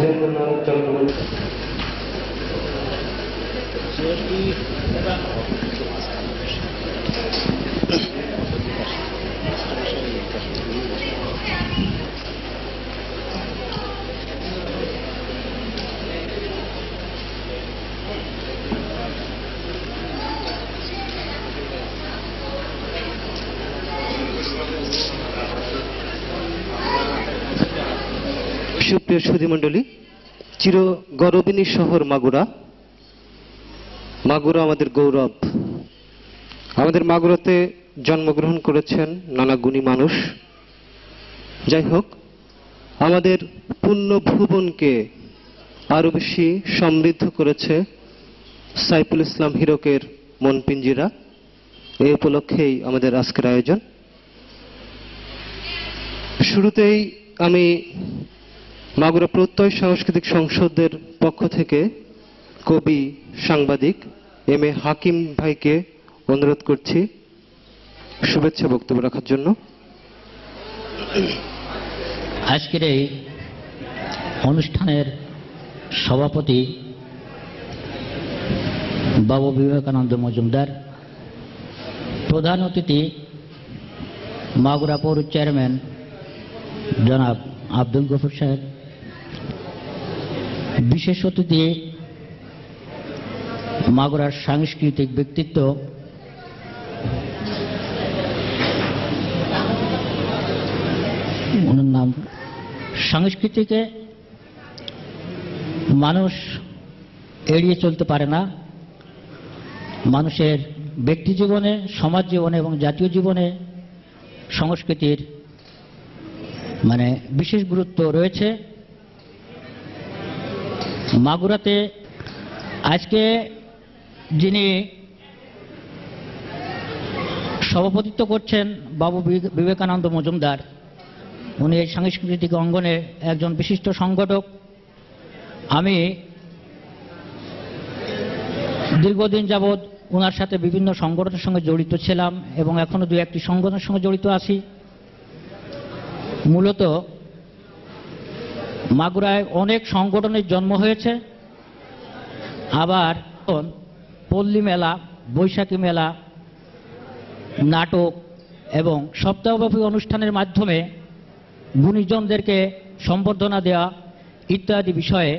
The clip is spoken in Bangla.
সুরেন্দ্রনাথ চক্রবর্তী। সুপ্রিয় সুধীমণ্ডলী, চির গৌরবিনী শহর মাগুরা। মাগুরা আমাদের গৌরব। আমাদের মাগুরাতে জন্মগ্রহণ করেছেন নানা গুণী মানুষ। যাই হোক, আমাদের পুণ্যভুবনকে আরো বেশি সমৃদ্ধ করেছে সাইফুল ইসলাম হীরকের মন পিঞ্জিরা। এই উপলক্ষেই আমাদের আজকের আয়োজন। শুরুতেই আমি মাগুরা প্রত্যয় সাংস্কৃতিক সংসদের পক্ষ থেকে কবি সাংবাদিক এম এ হাকিম ভাইকে অনুরোধ করছি শুভেচ্ছা বক্তব্য রাখার জন্য। আজকের এই অনুষ্ঠানের সভাপতি বাবু বিবেকানন্দ মজুমদার, প্রধান অতিথি মাগুরা পৌর চেয়ারম্যান জনাব আব্দুল গফুর সাহেব, বিশেষ অতিথি মাগুরার সাংস্কৃতিক ব্যক্তিত্ব ওনার নাম। সংস্কৃতিকে মানুষ এড়িয়ে চলতে পারে না। মানুষের ব্যক্তি জীবনে, সমাজ জীবনে এবং জাতীয় জীবনে সংস্কৃতির বিশেষ গুরুত্ব রয়েছে। মাগুরাতে আজকে যিনি সভাপতিত্ব করছেন বাবু বিবেকানন্দ মজুমদার, উনি এই সাংস্কৃতিক অঙ্গনে একজন বিশিষ্ট সংগঠক। আমি দীর্ঘদিন যাবৎ ওনার সাথে বিভিন্ন সংগঠনের সঙ্গে জড়িত ছিলাম এবং এখনো দু একটি সংগঠনের সঙ্গে জড়িত আছি। মূলত মাগুরায় অনেক সংগঠনের জন্ম হয়েছে। আবার পল্লী মেলা, বৈশাখী মেলা, নাটক এবং সপ্তাহব্যাপী অনুষ্ঠানের মাধ্যমে গুণীজনদেরকে সম্বর্ধনা দেওয়া ইত্যাদি বিষয়ে